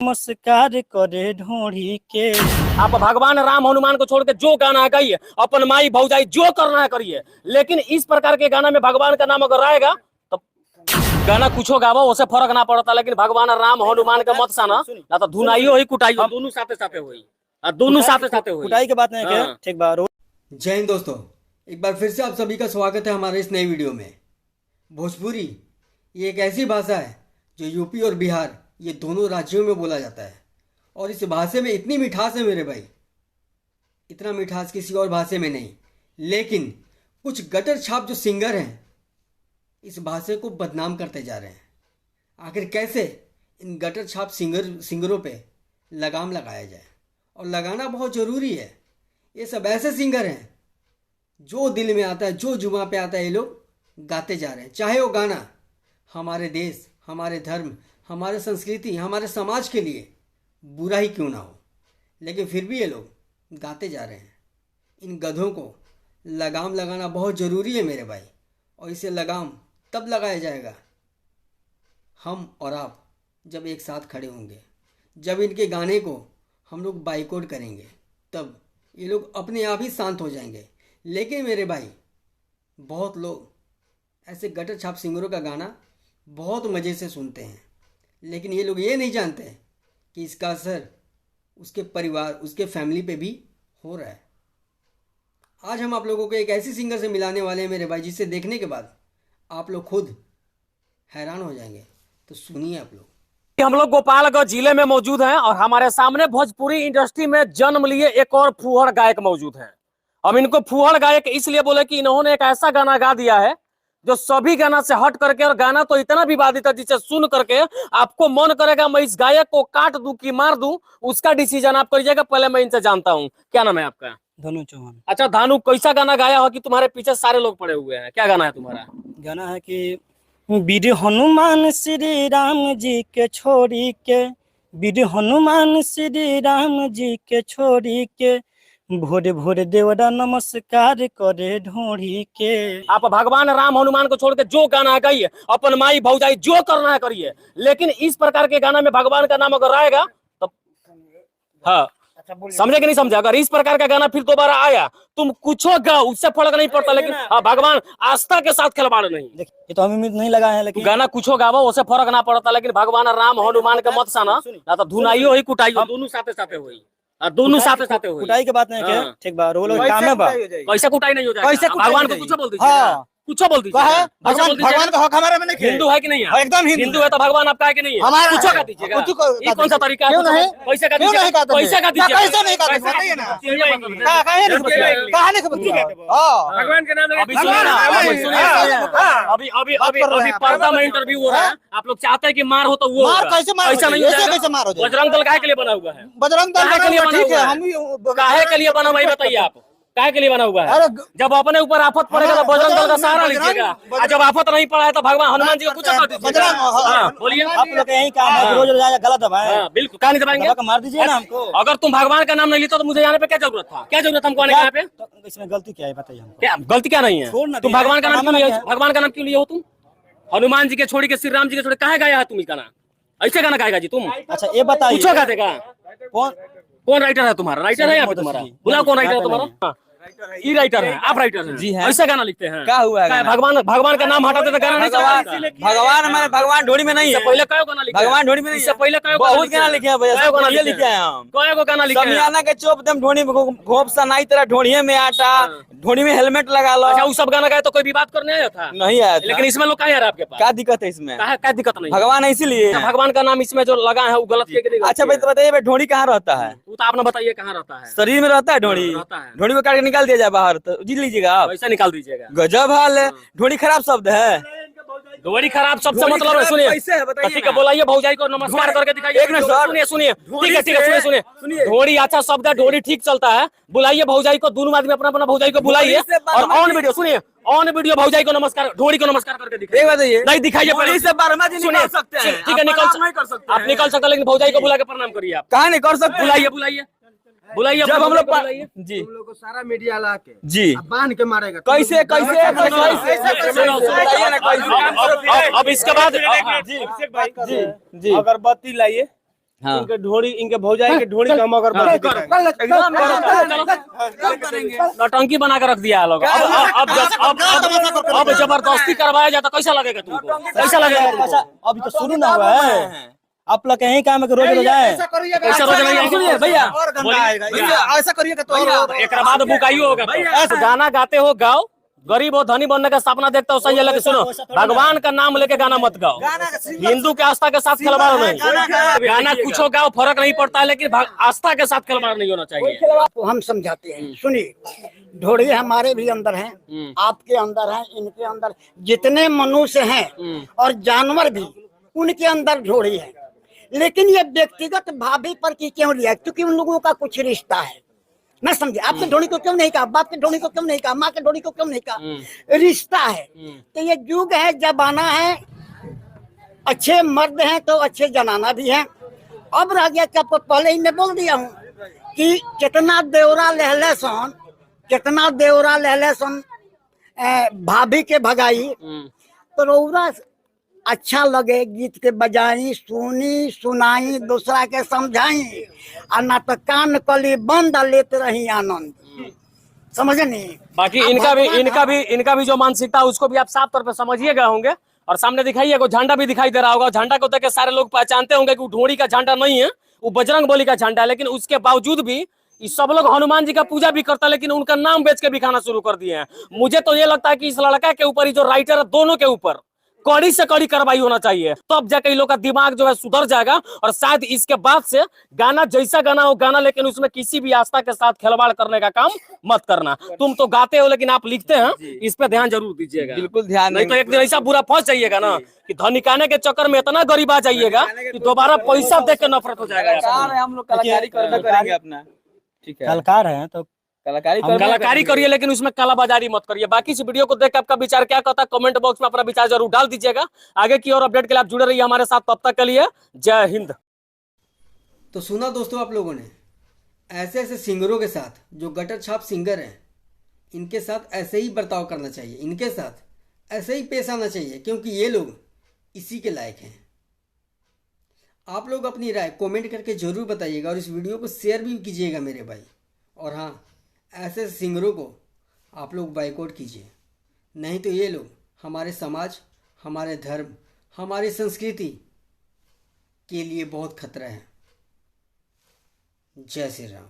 नमस्कार करे ढोढ़ी के। आप भगवान राम हनुमान को छोड़ के जो गाना गाइए, अपन माई भौजाई जो करना है करिए, लेकिन इस प्रकार के गाना में भगवान का नाम अगर आएगा तो गाना कुछ गावो उससे फर्क ना पड़ता, लेकिन भगवान राम हनुमान के मत साना ना तो धुनाई हो कुटाई हो, दोनों साथे साथे हुई और दोनों साथे साथे हुई। कुटाई के बात नहीं क्या? ठीक बात। जय हिंद दोस्तों, एक बार फिर से आप सभी का स्वागत है हमारे इस नई वीडियो में। भोजपुरी ये एक ऐसी भाषा है जो यूपी और बिहार ये दोनों राज्यों में बोला जाता है, और इस भाषा में इतनी मिठास है मेरे भाई, इतना मिठास किसी और भाषा में नहीं। लेकिन कुछ गटर छाप जो सिंगर हैं इस भाषा को बदनाम करते जा रहे हैं। आखिर कैसे इन गटर छाप सिंगरों पे लगाम लगाया जाए, और लगाना बहुत ज़रूरी है। ये सब ऐसे सिंगर हैं जो दिल में आता है, जो जुबान पे आता है, ये लोग गाते जा रहे हैं। चाहे वो गाना हमारे देश, हमारे धर्म, हमारे संस्कृति, हमारे समाज के लिए बुरा ही क्यों ना हो, लेकिन फिर भी ये लोग गाते जा रहे हैं। इन गधों को लगाम लगाना बहुत ज़रूरी है मेरे भाई, और इसे लगाम तब लगाया जाएगा हम और आप जब एक साथ खड़े होंगे, जब इनके गाने को हम लोग बाइकआउट करेंगे, तब ये लोग अपने आप ही शांत हो जाएंगे। लेकिन मेरे भाई, बहुत लोग ऐसे गटर छाप सिंगरों का गाना बहुत मज़े से सुनते हैं, लेकिन ये लोग ये नहीं जानते कि इसका असर उसके परिवार, उसके फैमिली पे भी हो रहा है। आज हम आप लोगों को एक ऐसी सिंगर से मिलाने वाले हैं मेरे भाई, जिसे देखने के बाद आप लोग खुद हैरान हो जाएंगे। तो सुनिए आप लोग। हम लोग गोपालगंज जिले में मौजूद हैं और हमारे सामने भोजपुरी इंडस्ट्री में जन्म लिए एक और फूहड़ गायक मौजूद हैं। हम इनको फूहड़ गायक इसलिए बोले कि इन्होंने एक ऐसा गाना गा दिया है जो सभी गाना से हट करके, और गाना तो इतना विवादित है जिसे सुन करके आपको मन करेगा मैं इस गायक को काट दूं कि मार दूं, उसका डिसीजन आप करिएगा। पहले मैं इनसे जानता हूं, क्या नाम है आपका? धनु चौहान। अच्छा धानु, कैसा गाना गाया हो कि तुम्हारे पीछे सारे लोग पड़े हुए हैं? क्या गाना है तुम्हारा? गाना है कि वीर हनुमान श्री राम जी के छोड़ी के, वीर हनुमान श्री राम जी के छोड़ी के, भोरे भोरे देवरा नमस्कार करे ढोढ़ी के। आप भगवान राम हनुमान को छोड़ के जो गाना गाइए, अपन माई भौजाई जो करना है करिए, लेकिन इस प्रकार के गाना में भगवान का नाम अगर आएगा तो हाँ, समझे कि नहीं समझे? अगर इस प्रकार का गाना फिर दोबारा आया, तुम कुछ गाओ, उससे फर्क नहीं पड़ता, लेकिन हाँ, भगवान आस्था के साथ खिलवाड़ नहीं। ये तो हमें नहीं लगा है, लेकिन गाना कुछ गावो उससे फर्क ना पड़ता, लेकिन भगवान राम हनुमान के मत साना ना तो धुनाई हो कुटाई हो, दोनों साथे साथे हुई और दोनों साथे साथे हुई। कुटाई के बात नहीं क्या? ठीक बात। वो लोग काम है बा, कैसे कुटाई नहीं हो जाएगा? भगवान को कुछ बोल दीजिए, कुछ बोल दीजिए। भगवान का हक हमारे में नहीं। हिंदू है कि नहीं है? एकदम हिंदू है तो भगवान आपका है कि नहीं है? कुछ का दीजिएगा। ये कौन सा तरीका है? पैसे का दीजिएगा, पैसे का दीजिएगा, कैसे नहीं का बताइए ना, कहानी भगवान के नाम। अभी सुनिए ना, अभी अभी अभी अभी पर्दा में इंटरव्यू हो रहा है। आप लोग चाहते हैं कि मार हो तो वो ऐसा नहीं हो। बजरंग दल काहे के लिए बना हुआ है? बजरंग दल काहे के लिए बना ठीक है, हुआ हम है? काहे के लिए बना हुआ है बताइए आप? काहे के लिए बना हुआ है? जब अपने ऊपर आफत पड़ेगा तो बजरंग दल का सहारा लीजिएगा, और जब आफत नहीं पड़ा है तो भगवान हनुमान जी का कुछ कर दीजिएगा। बोलिए, आप लोग यही काम है, रोज रोज गलत है। बिल्कुल, कहा नहीं दबाएंगे, मार दीजिए ना हमको। अगर तुम भगवान का नाम नहीं लेते तो मुझे यहाँ पे क्या जरूरत था? क्या जरूरत हमको आने यहाँ पे? इसमें गलती क्या है बताइए हमको? क्या गलती क्या नहीं है? तुम भगवान का नाम क्यों लिए? भगवान का नाम क्यों लिए हो तुम? हनुमान जी के छोड़ी के, श्री राम जी के छोड़ी काहे गाया है तुम? गाना ऐसे गाना गाएगा जी तुम? अच्छा ये बताइए, पूछो गा देगा। कौन राइटर है तुम्हारा? राइटर है यहाँ पे तुम्हारा? बुला कौन राइटर है तुम्हारा? ये राइटर है, आप राइटर हैं जी? ऐसे गाना लिखते हैं? क्या हुआ है? भगवान का नाम हटाते तो गाना नहीं चलता। भगवान हमारे भगवान ढोड़ी में नहीं है। पहले कयो गाना लिखे? भगवान ढोड़ी में नहीं, इससे पहले कयो बहुत गाना लिखे हैं भैया, कयो गाना ये लिखे हैं हम। कयो गाना लिखे हैं? समियाना के चोप दम ढोड़ी में घोप सनाई तेरा ढोड़िए में आटा, ढोड़ी में हेलमेट लगा लो। अच्छा, वो सब गाना गाए तो कोई विवाद करने आया था? नहीं आया था। लेकिन इसमें लोग कहाँ आ रहा है आपके पास? क्या दिक्कत है इसमें? क्या दिक्कत नहीं? भगवान है इसीलिए। भगवान का नाम इसमें जो लगा है वो गलत है। अच्छा भाई बताइए, ढोड़ी कहाँ रहता है? वो तो आपने बताइए कहाँ रहता है? शरीर में रहता है ढोड़ी? रहता है। ढोड़ी को काट के निकाल दिया जाए बाहर तो जी लीजिएगा आप? वैसा निकाल दीजिएगा। गजब हाल है। ढोड़ी खराब शब्द है। ढोड़ी खराब सबसे मतलब है, सुनिए ठीक है, बोलाइए भौजाई को नमस्कार करके दिखाइए। एक मिनट सर, सुनिए सुनिए, ठीक है सुनिए। ढोड़ी अच्छा शब्द है, ढोड़ी ठीक चलता है। बुलाइए भौजाई को, दोनों आदमी अपना अपना भौजाई को बुलाइए, और ऑन वीडियो सुनिए, ऑन वीडियो भौजाई को नमस्कार, ढोड़ी को नमस्कार करके दिखाइए। बताइए नहीं दिखाइए, निकल सकते हैं ठीक है, आप निकल सकते, लेकिन भौजाई को बुला के प्रणाम करिए। आप कहाँ नहीं कर सकते? बुलाइए जब हम लोग जी हम लोग को सारा मीडिया ला के जी बांध के मारेगा। कैसे अब इसके बाद जी अगरबत्ती लाइए, हाँ। इनके ढोड़ी इनके भौजाई के ढोड़ी का हम अगरबत्ती दिखाएंगे। नौटंकी बना कर रख दिया है लोग। अब जबरदस्ती करवाया जाता कैसा लगेगा तुमको? कैसा लगेगा? अच्छा, अभी तो शुरू ना हुआ है। आप लोग कहीं काम है कि रोज रोज आए? कैसा रोज नहीं आएगा? भैया ऐसा करिए कि तो एक बाद बुकाई होगा। तो गाना गाते हो गाओ, गरीब हो धनी बनने का सपना देखता हो सही है, लेकिन सुनो भगवान का नाम लेके गाना मत गाओ। हिंदू के आस्था के साथ खिलवाड़ नहीं। गाना कुछ हो गाओ फर्क नहीं पड़ता है, लेकिन आस्था के साथ खिलवाड़ नहीं होना चाहिए। आपको हम समझाते हैं, सुनिए। ढोड़ी हमारे भी अंदर हैं, आपके अंदर हैं, इनके अंदर, जितने मनुष्य हैं और जानवर भी, उनके अंदर ढोड़ी है। लेकिन ये व्यक्तिगत भाभी पर की क्यों लिया? क्योंकि उन लोगों का कुछ रिश्ता है। मैं समझे आपके ढोड़ी को क्यों नहीं कहा, बाप के ढोड़ी को क्यों नहीं कहा, माँ के ढोड़ी को क्यों नहीं कहा? रिश्ता है। तो ये युग है, जमाना है, अच्छे मर्द हैं तो अच्छे जनाना भी है। अब रह गया क्या, पहले ही मैं बोल दिया हूँ कि कितना देवरा लहले सोन, कितना देवरा लहले सोन भाभी के भगाई। तो रौरा अच्छा लगे गीत के बजाई, सुनी सुनाई, दूसरा के समझाई, और ना तो कान कली बंद लेते रही आनंद। समझे नहीं? बाकी इनका भी जो मानसिकता है उसको भी आप साफ तौर पे समझिएगा होंगे। और सामने दिखाइएगा झंडा भी दिखाई दे रहा होगा। झंडा को देख के सारे लोग पहचानते होंगे कि वो ढोड़ी का झंडा नहीं है, वो बजरंगबली का झंडा है। लेकिन उसके बावजूद भी इस सब लोग हनुमान जी का पूजा भी करता है, लेकिन उनका नाम बेच के भी खाना शुरू कर दिए हैं। मुझे तो ये लगता है कि इस लड़का के ऊपर, जो राइटर है, दोनों के ऊपर कड़ी से कड़ी कार्रवाई होना चाहिए। तब तो जाके इन लोग का दिमाग जो है सुधर जाएगा। और शायद इसके बाद से गाना जैसा गाना हो गाना, लेकिन उसमें किसी भी आस्था के साथ खिलवाड़ करने का काम मत करना। तुम तो गाते हो लेकिन आप लिखते हैं, इस पे ध्यान जरूर दीजिएगा। बिल्कुल ध्यान नहीं तो एक दिन ऐसा बुरा फंस जाइएगा ना कि धनिकाने के चक्कर में इतना गरीब आ जाइएगा कि दोबारा पैसा देख के नफरत हो जाएगा। हम लोग कलाकारी करेंगे अपना, ठीक है। कलाकार हैं तो कलाकारी करिए, लेकिन उसमें कालाबाजारी मत करिए। बाकी इस वीडियो को देख आपका विचार क्या कहता है कमेंट बॉक्स में अपना विचार जरूर डाल दीजिएगा। आगे की और अपडेट के लिए आप जुड़े रहिए हमारे साथ। तब तक के लिए जय हिंद। तो सुना दोस्तों आप लोगों ने, ऐसे ऐसे सिंगरों के साथ, जो गटर छाप सिंगर हैं, इनके साथ ऐसे ही बर्ताव करना चाहिए, इनके साथ ऐसे ही पेश आना चाहिए, क्योंकि ये लोग इसी के लायक हैं। आप लोग अपनी राय कमेंट करके जरूर बताइएगा और इस वीडियो को शेयर भी कीजिएगा मेरे भाई। और हाँ, ऐसे सिंगरों को आप लोग बाइकआउट कीजिए, नहीं तो ये लोग हमारे समाज, हमारे धर्म, हमारी संस्कृति के लिए बहुत खतरा है। जय श्री राम।